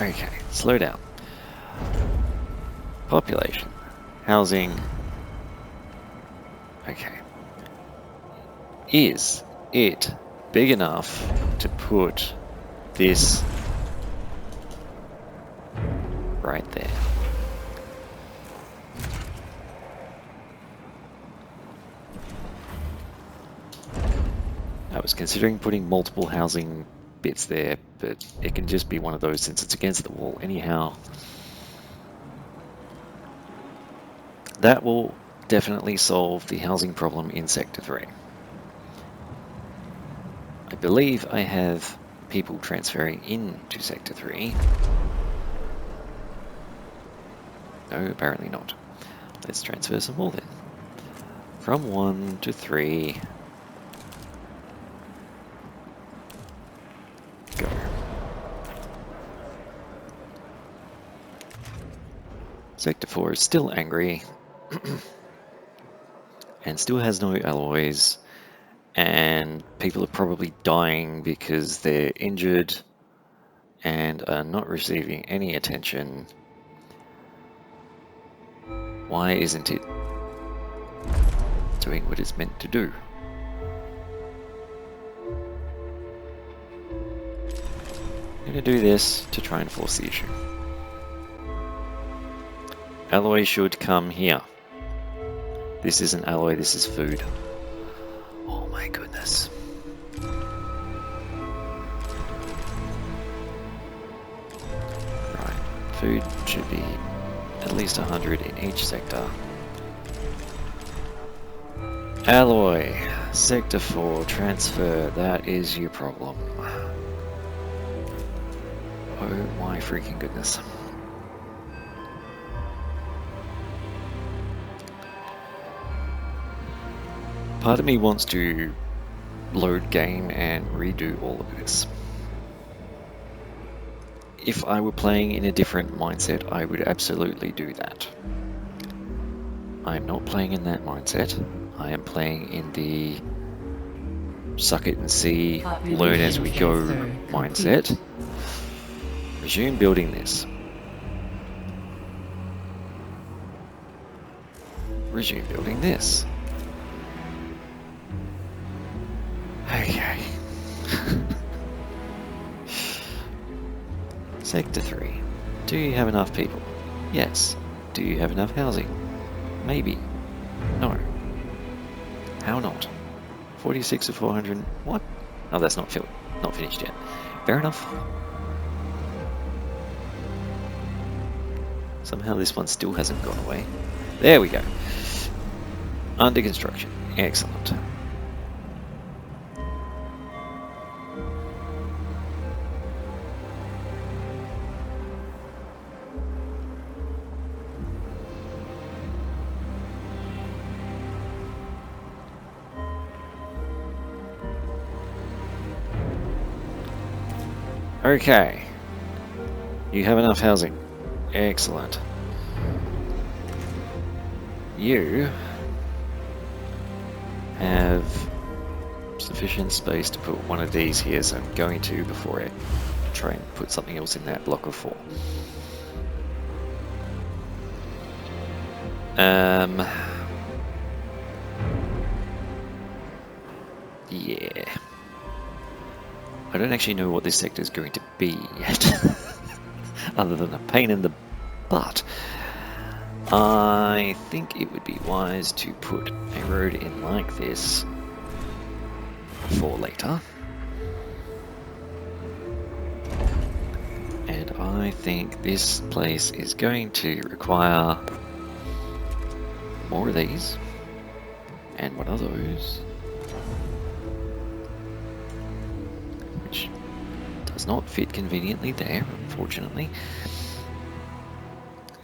Okay, slow down. Population. Housing. Okay. Is it big enough to put this right there? I was considering putting multiple housing bits there, but it can just be one of those since it's against the wall anyhow. That will definitely solve the housing problem in Sector 3. I believe I have people transferring into Sector 3. No, apparently not. Let's transfer some more then. From 1 to 3. Go. Sector 4 is still angry. And still has no alloys. And people are probably dying because they're injured and are not receiving any attention. Why isn't it doing what it's meant to do? I'm going to do this to try and force the issue. Alloy should come here. This isn't alloy, this is food. Oh my goodness. Right, food should be at least 100 in each sector. Alloy, Sector 4, transfer, that is your problem. Oh my freaking goodness. Part of me wants to load game and redo all of this. If I were playing in a different mindset, I would absolutely do that. I'm not playing in that mindset. I am playing in the suck it and see, learn as we go mindset. Resume building this. Resume building this. Okay. Sector 3. Do you have enough people? Yes. Do you have enough housing? Maybe. No. How not? 46 of 400. What? Oh, that's not finished yet. Fair enough. Somehow this one still hasn't gone away. There we go. Under construction. Excellent. Okay. You have enough housing. Excellent. You have sufficient space to put one of these here, so I'm going to, before I try and put something else in that block of 4. Yeah. I don't actually know what this sector is going to be yet, other than a pain in the butt. I think it would be wise to put a road in like this for later. And I think this place is going to require more of these and one of those, which does not fit conveniently there, unfortunately.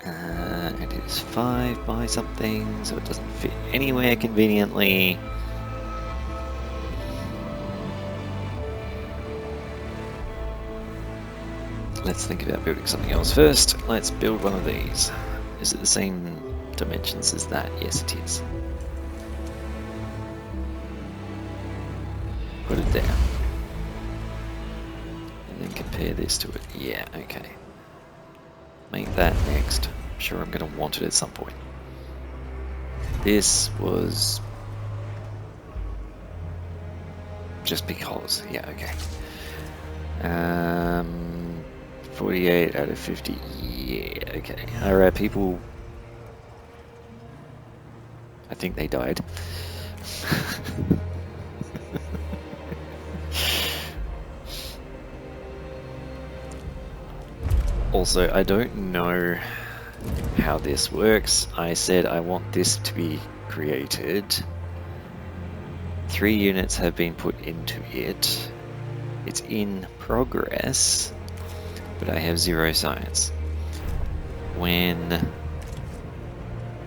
And it is 5 by something, so it doesn't fit anywhere conveniently. Let's think about building something else first. Let's build one of these. Is it the same dimensions as that? Yes, it is. Put it there. And then compare this to it. Yeah, okay. make that next. I'm sure I'm going to want it at some point. This was just because. Yeah, okay. 48 out of 50. Yeah, okay. Alright, people. I think they died. Also, I don't know how this works. I said I want this to be created. 3 units have been put into it. It's in progress, but I have 0 science. When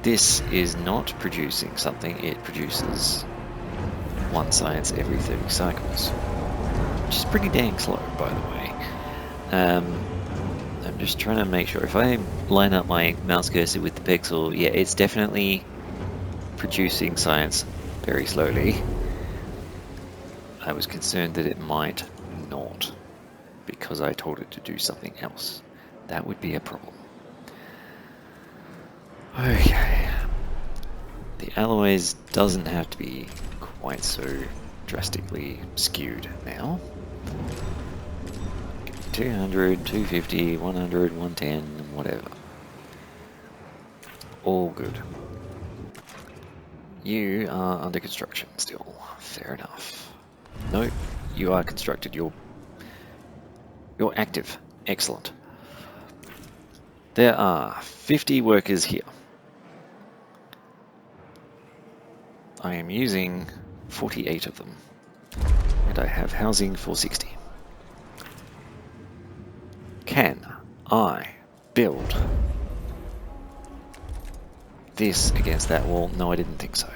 this is not producing something, it produces 1 science every 30 cycles, which is pretty dang slow, by the way. I'm just trying to make sure, if I line up my mouse cursor with the pixel, yeah, it's definitely producing science very slowly. I was concerned that it might not, because I told it to do something else. That would be a problem. Okay. The alloys doesn't have to be quite so drastically skewed now. 200, 250, 100, 110, whatever. All good. You are under construction still. Fair enough. No, you are constructed. You're active. Excellent. There are 50 workers here. I am using 48 of them. And I have housing for 60. Can I build this against that wall? No, I didn't think so.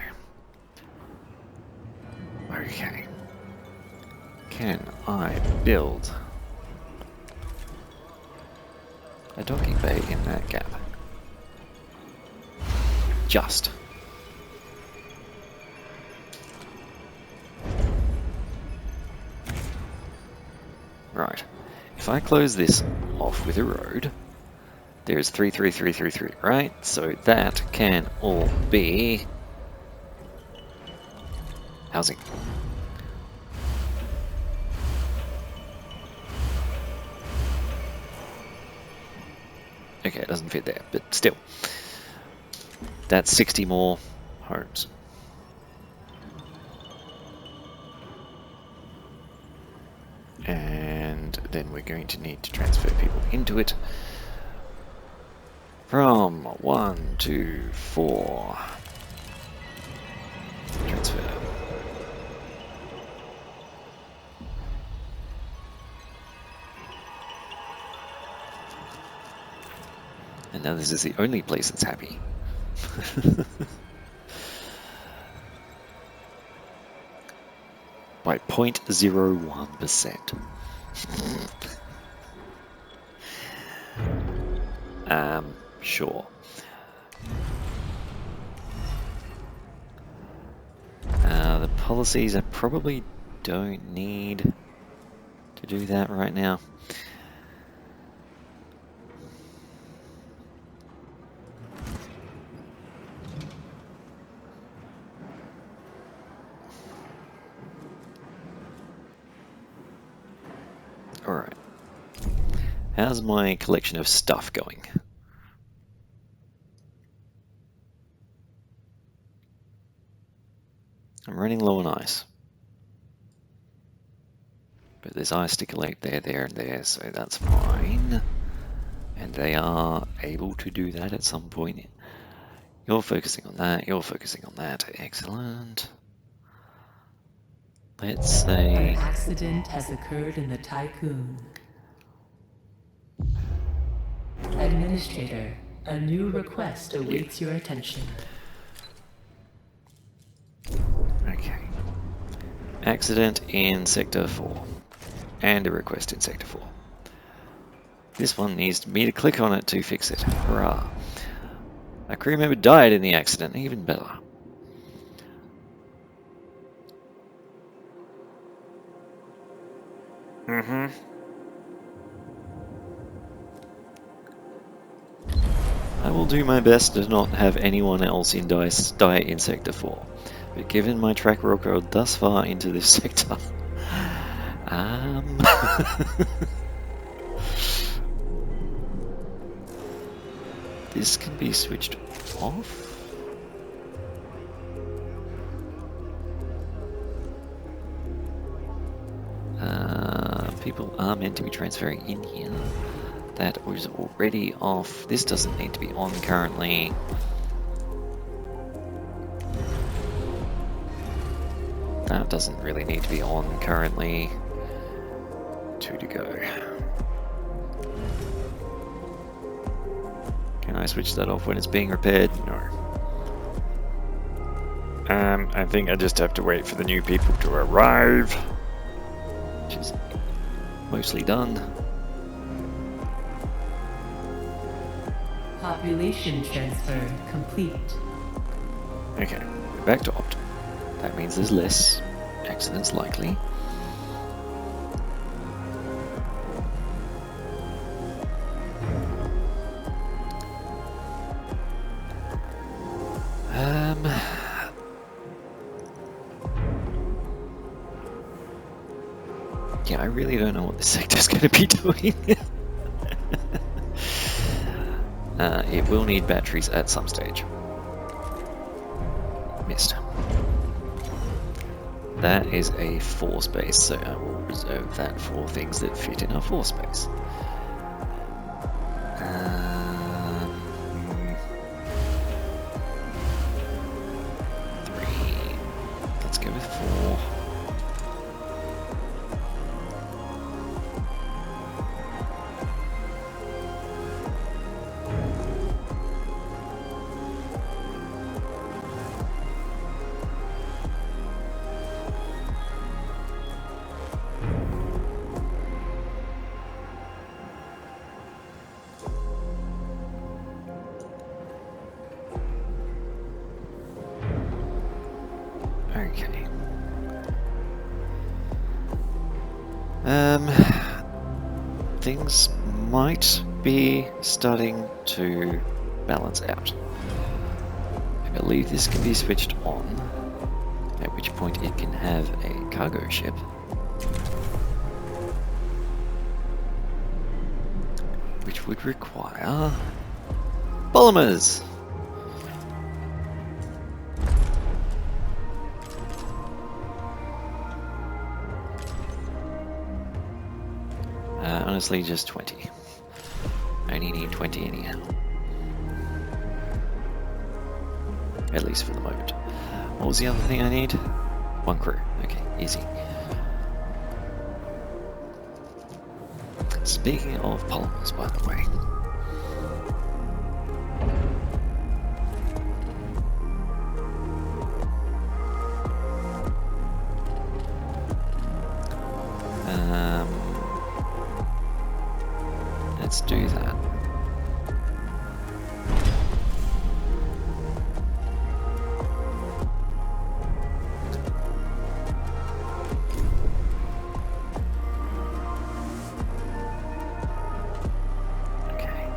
Okay. Can I build a docking bay in that gap? Just. Right. If I close this off with a road, there's 3, 3, 3, 3, 3, right? So that can all be housing. Okay, it doesn't fit there, but still. That's 60 more homes. And then we're going to need to transfer people into it. From 1 to 4. Transfer. And now this is the only place that's happy. By 0.01%. Sure. The policies I probably don't need to do that right now. Alright. How's my collection of stuff going? I'm running low on ice. But there's ice to collect there, there, and there, so that's fine. And they are able to do that at some point. You're focusing on that, you're focusing on that. Excellent. Let's say... An accident has occurred in the Tycoon. Administrator, a new request awaits your attention. Okay. Accident in Sector 4. And a request in Sector 4. This one needs me to click on it to fix it. Hurrah. A crew member died in the accident. Even better. will do my best to not have anyone else in die in Sector 4. But given my track record thus far into this sector, this can be switched off. People are meant to be transferring in here. That was already off. This doesn't need to be on currently. That doesn't really need to be on currently. 2 to go. Can I switch that off when it's being repaired? No. I think I just have to wait for the new people to arrive. Which is mostly done. Population transfer complete. Okay, we're back to optimal. That means there's less accidents likely. Yeah, I really don't know what this sector's going to be doing. It will need batteries at some stage. Missed. That is a 4 space, so I will reserve that for things that fit in our 4 space. 3. Let's go with 4. Okay. Things might be starting to balance out. I believe this can be switched on, at which point it can have a cargo ship. Which would require polymers. Honestly, just 20. I only need 20 anyhow. At least for the moment. What was the other thing I need? 1 crew. Okay, easy. Speaking of polymers, by the way. Let's do that. Okay.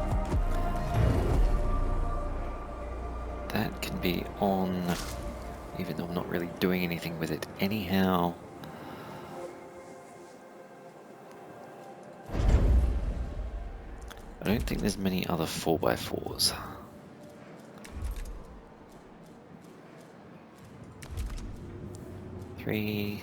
That can be on, even though I'm not really doing anything with it anyhow. I don't think there's many other 4x4s. Three,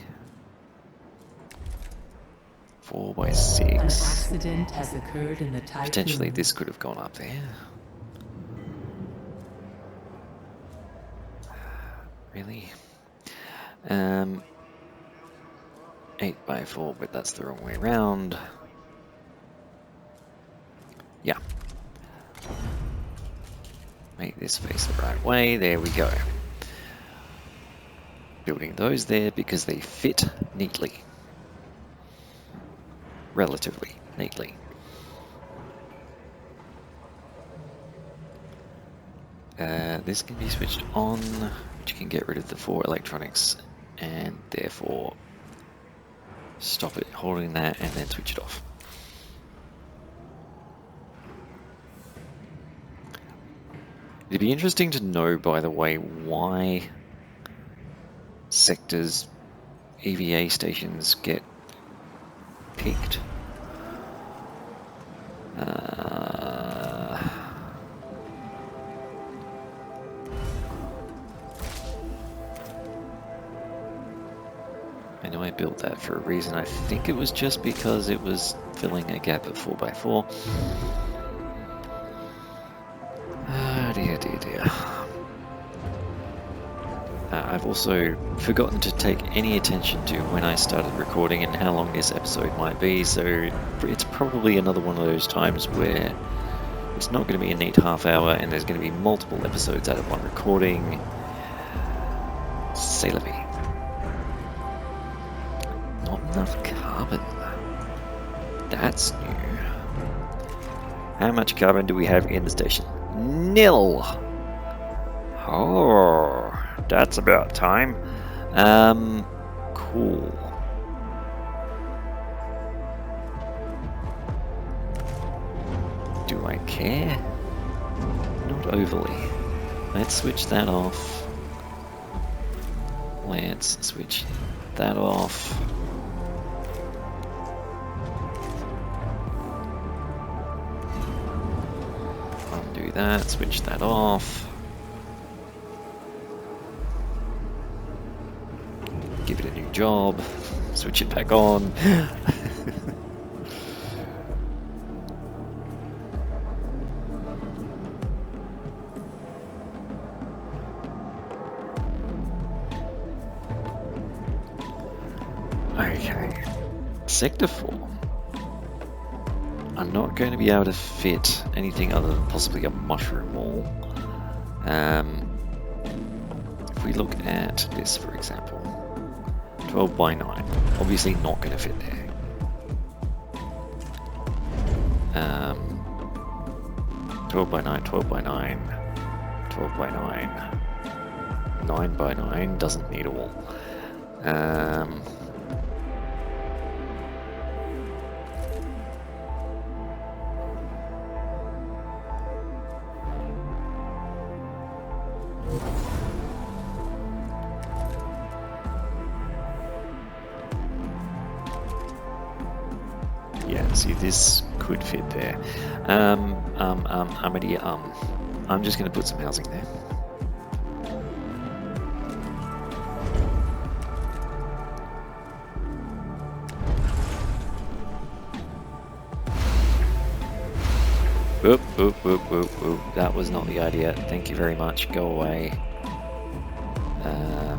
4x6. An accident has occurred in the Typhoon. Potentially this could have gone up there. Really? 8x4, but that's the wrong way around. Yeah. Make this face the right way. There we go. Building those there because they fit neatly. Relatively neatly. This can be switched on, which can get rid of the 4 electronics and therefore stop it holding that and then switch it off. It'd be interesting to know, by the way, why sectors, EVA stations get picked. I know I built that for a reason. I think it was just because it was filling a gap at 4x4. Ah, dear, dear, dear. I've also forgotten to take any attention to when I started recording and how long this episode might be, so it's probably another one of those times where it's not going to be a neat half hour and there's going to be multiple episodes out of one recording. C'est la vie. Not enough carbon. That's new. How much carbon do we have in the station? Nil! Oh, that's about time. Cool. Do I care? Not overly. Let's switch that off. Let's switch that off. Undo that, switch that off. Give it a new job. Switch it back on. Okay. Sector 4. I'm not going to be able to fit anything other than possibly a mushroom wall. If we look at this, for example, 12 by 9, obviously not going to fit there. 12 by 9, 12 by 9, 12 by 9, 9 by 9 doesn't need a wall. Yeah, see, this could fit there. I'm just going to put some housing there. Whoop, whoop, whoop, whoop, whoop. That was not the idea. Thank you very much. Go away. I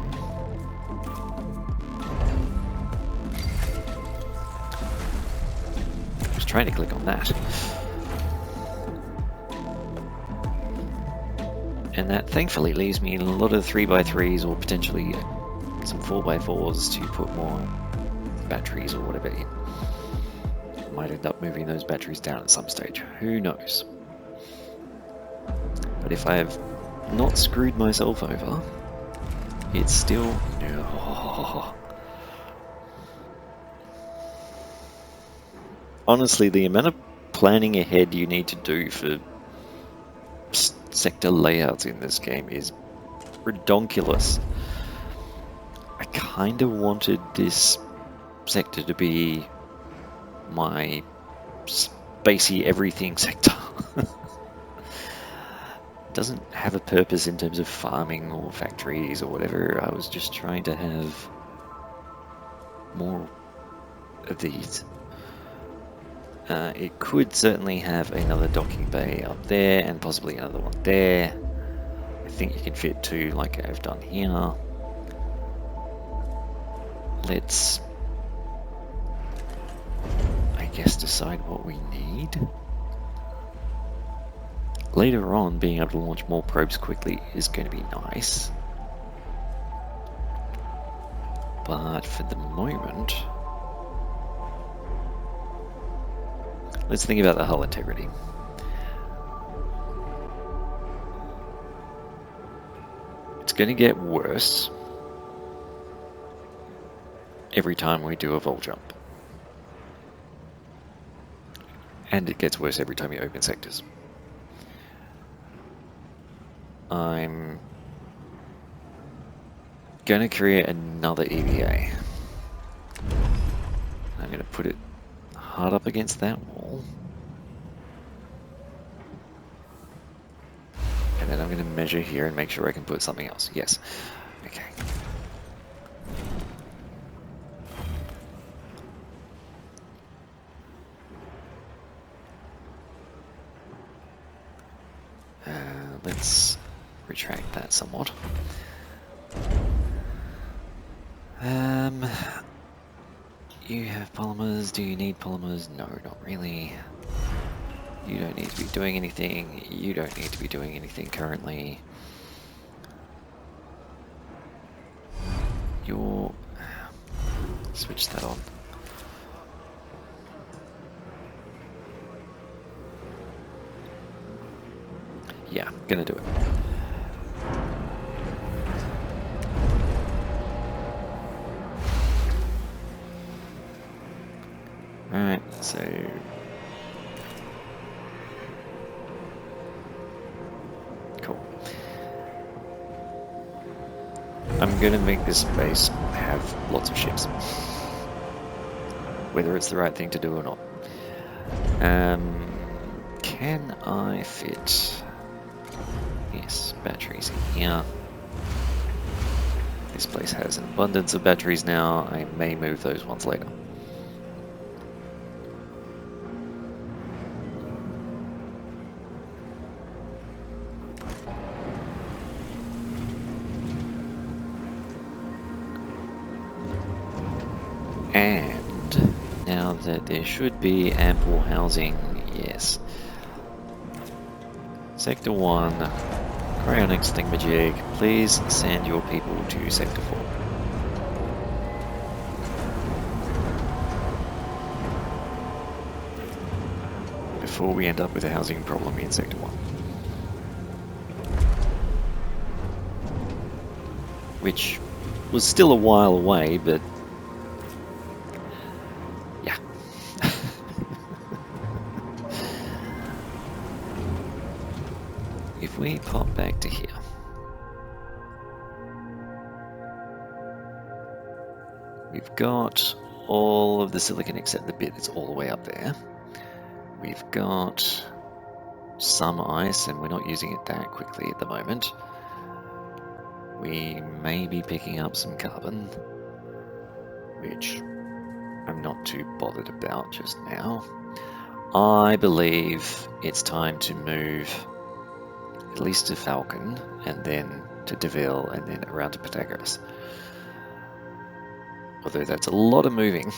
was trying to click on that. And that thankfully leaves me a lot of 3x3s or potentially some 4x4s to put more batteries or whatever in. Might end up moving those batteries down at some stage. Who knows? But if I have not screwed myself over, it's still no. Honestly, the amount of planning ahead you need to do for sector layouts in this game is redonkulous. I kind of wanted this sector to be my spacey everything sector. Doesn't have a purpose in terms of farming or factories or whatever. I was just trying to have more of these. It could certainly have another docking bay up there and possibly another one there. I think you can fit two like I've done here. Let's, I guess, decide what we need. Later on, being able to launch more probes quickly is going to be nice. But for the moment, let's think about the hull integrity. It's going to get worse every time we do a vol jump. And it gets worse every time you open sectors. I'm going to create another EVA. I'm going to put it hard up against that wall. And then I'm going to measure here and make sure I can put something else. Yes. Okay. Let's retract that somewhat. You have polymers. Do you need polymers? No, not really. You don't need to be doing anything. You don't need to be doing anything currently. Your switch that on. Yeah, gonna do it. Alright, so cool. I'm gonna make this base have lots of ships. Whether it's the right thing to do or not. Can I fit... Yes, batteries in here. This place has an abundance of batteries now. I may move those ones later. And now that there should be ample housing, yes. Sector 1, cryonics thingamajig, please send your people to Sector 4. Before we end up with a housing problem in Sector 1. Which was still a while away, but yeah. If we pop back to here, we've got all of the silicon except the bit that's all the way up there. We've got some ice, and we're not using it that quickly at the moment. We may be picking up some carbon, which I'm not too bothered about just now. I believe it's time to move at least to Falcon, and then to Deville, and then around to Pythagoras. Although that's a lot of moving.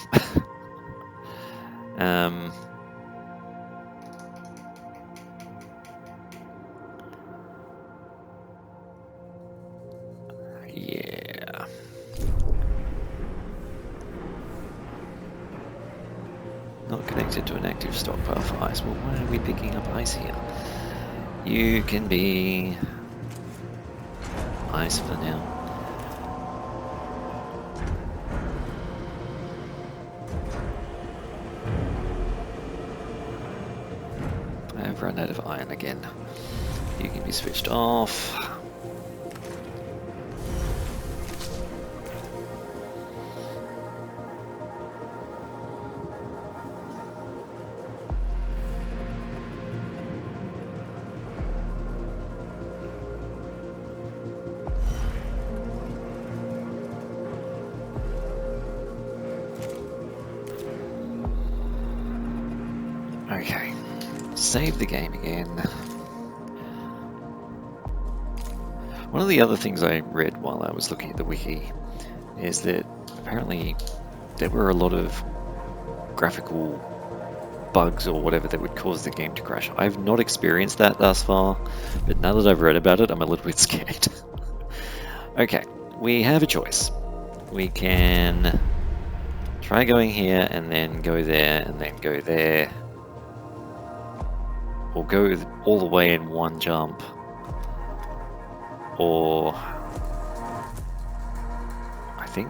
Yeah. Not connected to an active stockpile for ice. Well, why are we picking up ice here? You can be ice for now. I've run out of iron again. You can be switched off. Okay, save the game again. One of the other things I read while I was looking at the wiki is that apparently there were a lot of graphical bugs or whatever that would cause the game to crash. I've not experienced that thus far, but now that I've read about it, I'm a little bit scared. Okay, we have a choice. We can try going here and then go there and then go there. Or go all the way in one jump, or I think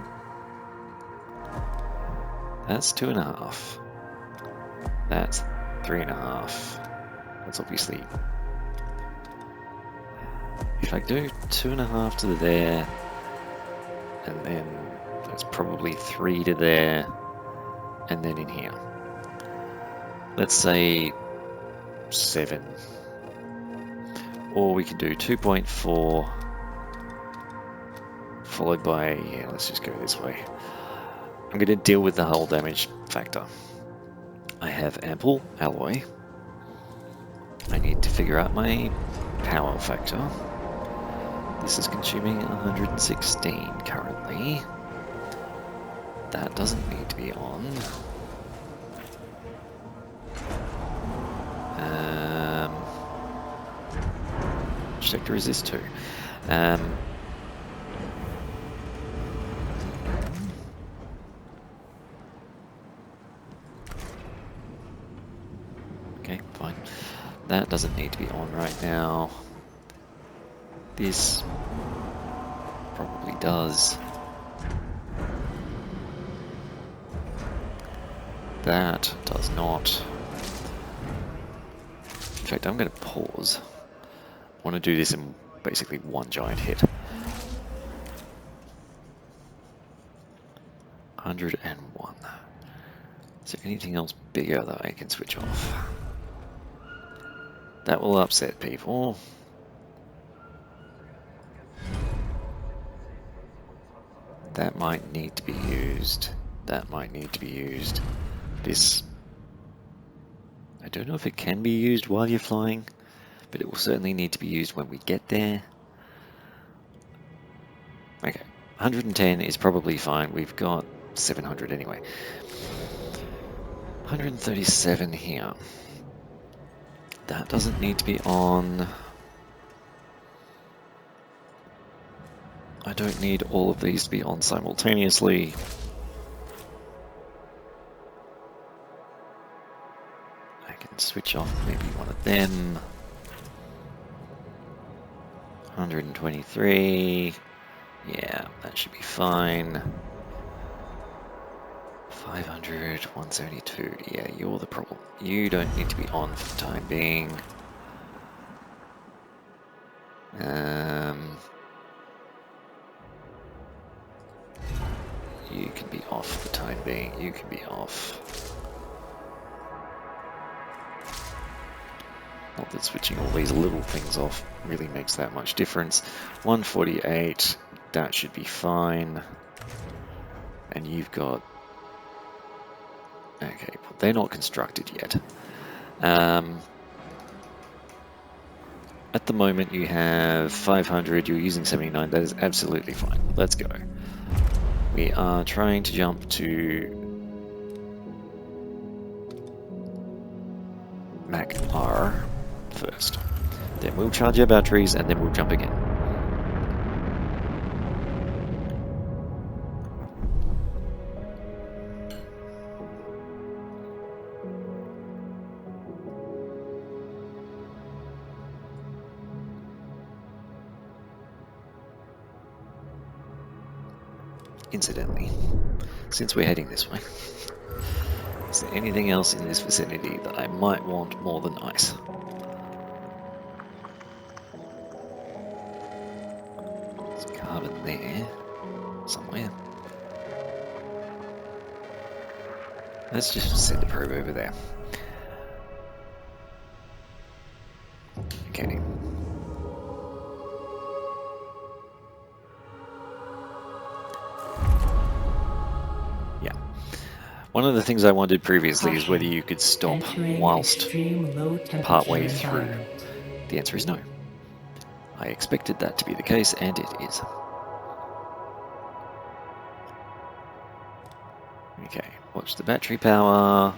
that's 2.5. That's 3.5. That's obviously If I do 2.5 to there, and then that's probably 3 to there, and then in here. Let's say 7. Or we can do 2.4 followed by, yeah, let's just go this way. I'm going to deal with the hull damage factor. I have ample alloy. I need to figure out my power factor. This is consuming 116 currently. That doesn't need to be on. Which sector is this to? Okay, fine. That doesn't need to be on right now. This probably does. That does not. In fact, I'm going to pause. I want to do this in basically one giant hit. 101. Is there anything else bigger that I can switch off? That will upset people. That might need to be used. That might need to be used. This... I don't know if it can be used while you're flying, but it will certainly need to be used when we get there. Okay, 110 is probably fine. We've got 700 anyway. 137 here. That doesn't need to be on. I don't need all of these to be on simultaneously. I can switch off maybe one of them. 123. Yeah, that should be fine. 500, 172. Yeah, you're the problem. You don't need to be on for the time being. You can be off for the time being. You can be off. Not that switching all these little things off really makes that much difference. 148, that should be fine. And you've got... Okay, well, they're not constructed yet. At the moment you have 500, you're using 79, that is absolutely fine. Let's go. We are trying to jump to Mach R first. Then we'll charge our batteries and then we'll jump again. Incidentally, since we're heading this way, is there anything else in this vicinity that I might want more than ice? There's carbon there, somewhere. Let's just send a probe over there. Okay. One of the things I wondered previously is whether you could stop whilst partway through. The answer is no. I expected that to be the case, and it is. Okay, watch the battery power.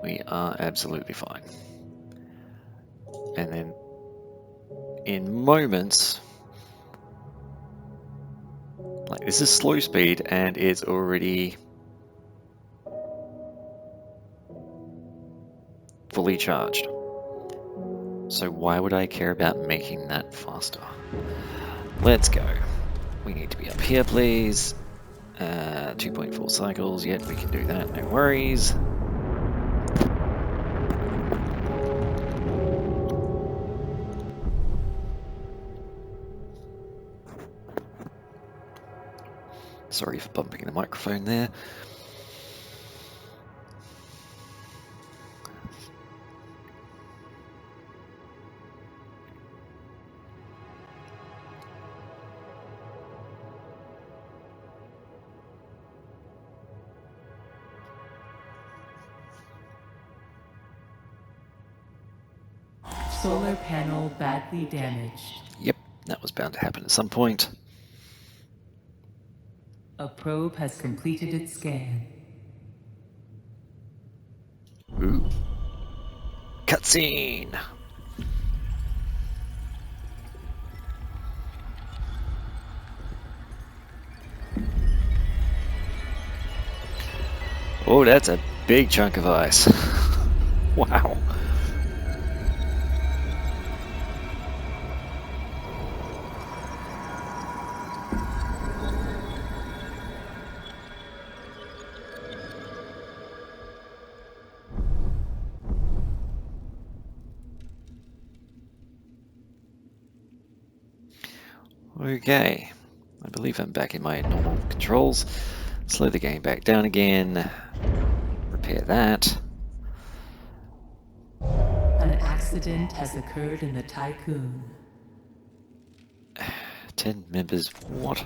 We are absolutely fine. And then, in moments... Like, this is slow speed and it's already fully charged. So why would I care about making that faster? Let's go. We need to be up here, please. 2.4 cycles. Yet we can do that. No worries. Sorry for bumping the microphone there. Solar panel badly damaged. Yep, that was bound to happen at some point. A probe has completed its scan. Ooh. Cutscene! Oh, that's a big chunk of ice. Wow. Okay, I believe I'm back in my normal controls. Slow the game back down again. Repair that. An accident has occurred in the Tycoon. 10 members. What?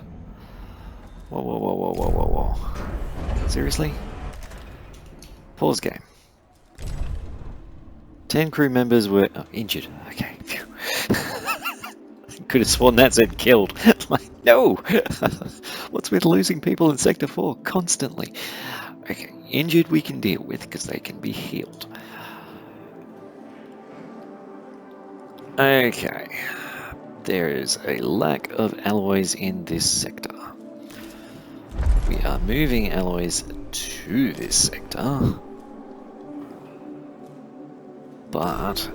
Whoa, whoa, whoa, whoa, whoa, whoa, whoa. Seriously? Pause game. 10 crew members were injured. Okay, phew. Could have sworn that said killed. Like, no! What's with losing people in Sector 4 constantly? Okay, injured we can deal with because they can be healed. Okay, there is a lack of alloys in this sector. We are moving alloys to this sector, but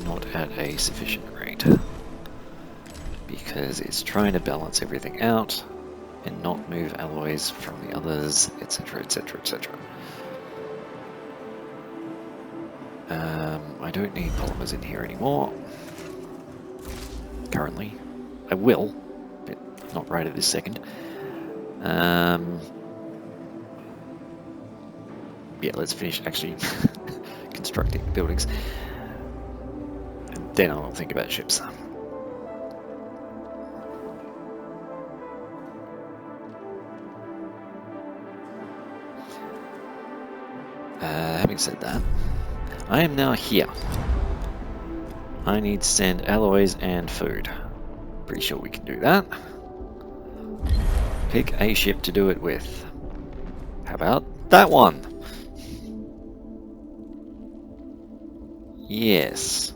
not at a sufficient rate, because it's trying to balance everything out and not move alloys from the others, etc, etc, etc. I don't need polymers in here anymore. Currently. I will, but not right at this second. Yeah, let's finish actually constructing buildings. And then I'll think about ships. Having said that, I am now here. I need to send alloys and food. Pretty sure we can do that. Pick a ship to do it with. How about that one? Yes.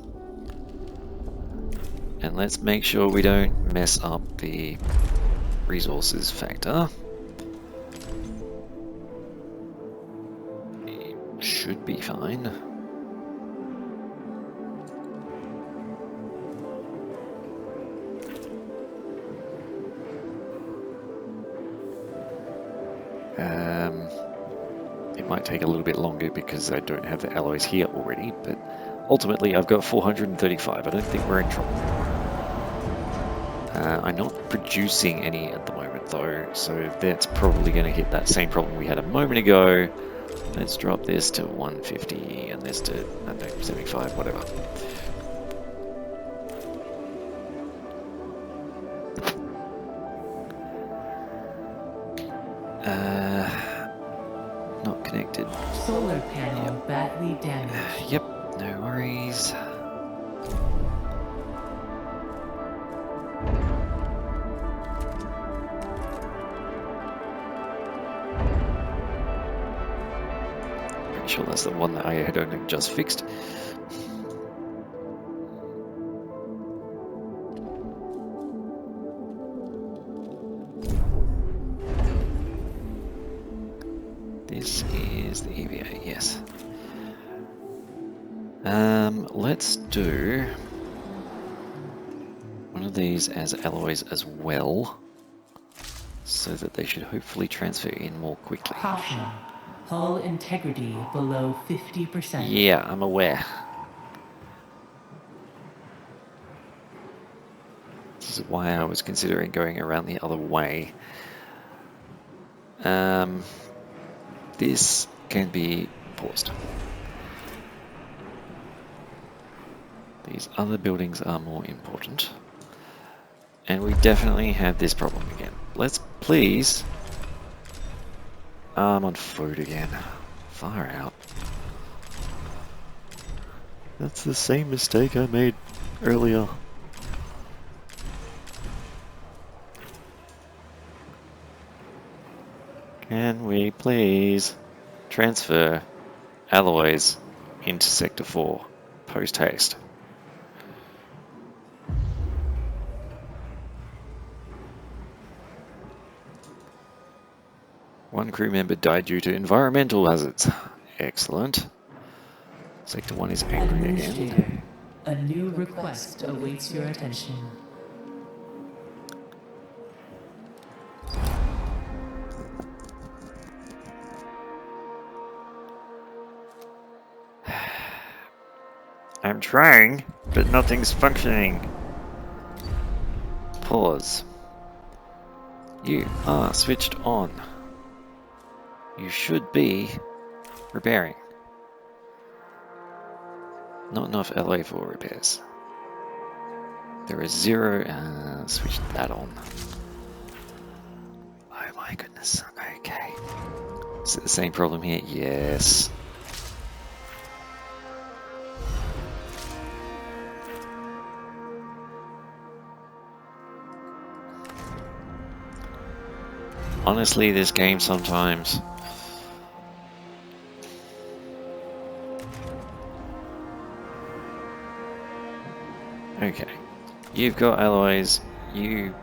And let's make sure we don't mess up the resources factor. It should be fine. It might take a little bit longer because I don't have the alloys here already, but ultimately I've got 435. I don't think we're in trouble. I'm not producing any at the moment though, so that's probably going to hit that same problem we had a moment ago. Let's drop this to 150 and this to, I don't know, 75, whatever. Not connected. Solar panel badly damaged. Yep, no worries. Pretty sure that's the one that I had only just fixed. This is the EVA, yes. Let's do one of these as alloys as well, so that they should hopefully transfer in more quickly. Caution. Hull integrity below 50%. Yeah, I'm aware. This is why I was considering going around the other way. This can be paused. These other buildings are more important. And we definitely have this problem again. Let's please... I'm on food again. Far out. That's the same mistake I made earlier. Can we please transfer alloys into Sector 4 post-haste? One crew member died due to environmental hazards. Excellent. Sector 1 is angry Administrator, again. a new request awaits your attention. I'm trying, but nothing's functioning. Pause. You are switched on. You should be repairing. Not enough LA for repairs. There is 0. Switch that on. Oh my goodness. Okay. Is it the same problem here? Yes. Honestly, this game sometimes... Okay. You've got alloys. You...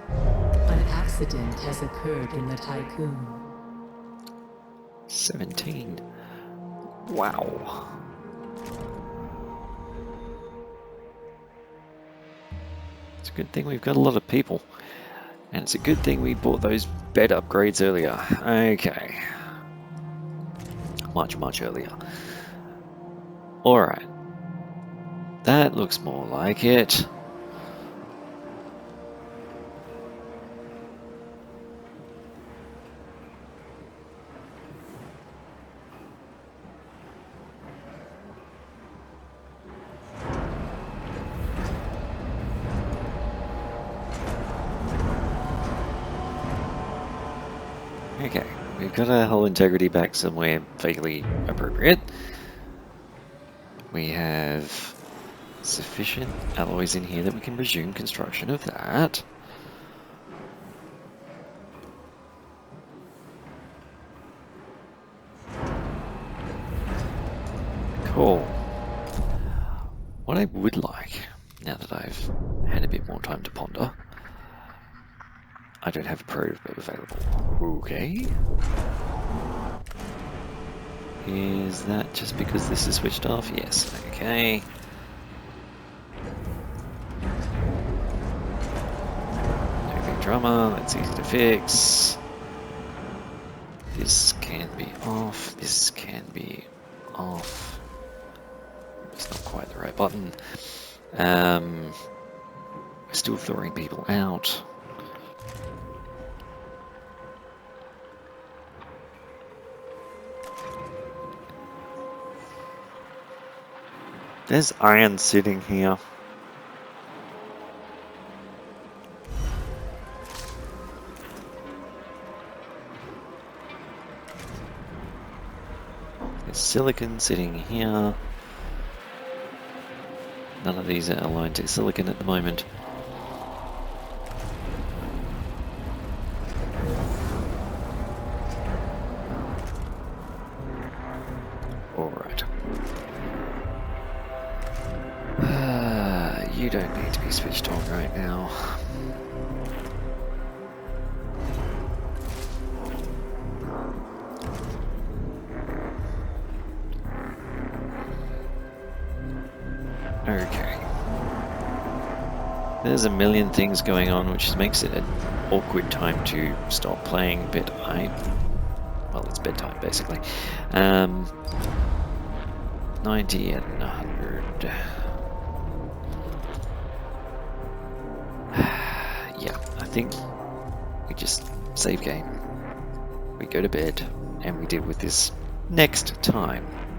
An accident has occurred in the Tycoon. 17. Wow. It's a good thing we've got a lot of people. And it's a good thing we bought those bed upgrades earlier. Okay. Much earlier. Alright. That looks more like it. Okay, we've got our hull integrity back somewhere vaguely appropriate. We have sufficient alloys in here that we can resume construction of that. Cool. What I would like, now that I've had a bit more time to ponder, I don't have a prototype available. Okay. Is that just because this is switched off? Yes. Okay. No big drama. That's easy to fix. This can be off. This can be off. It's not quite the right button. We're still throwing people out. There's iron sitting here. There's silicon sitting here. None of these are aligned to silicon at the moment. Alright. You don't need to be switched on right now. Okay. There's a million things going on, which makes it an awkward time to stop playing, but well, it's bedtime, basically. 90 and 100. Yeah, I think we just save game. we go to bed, and we deal with this next time.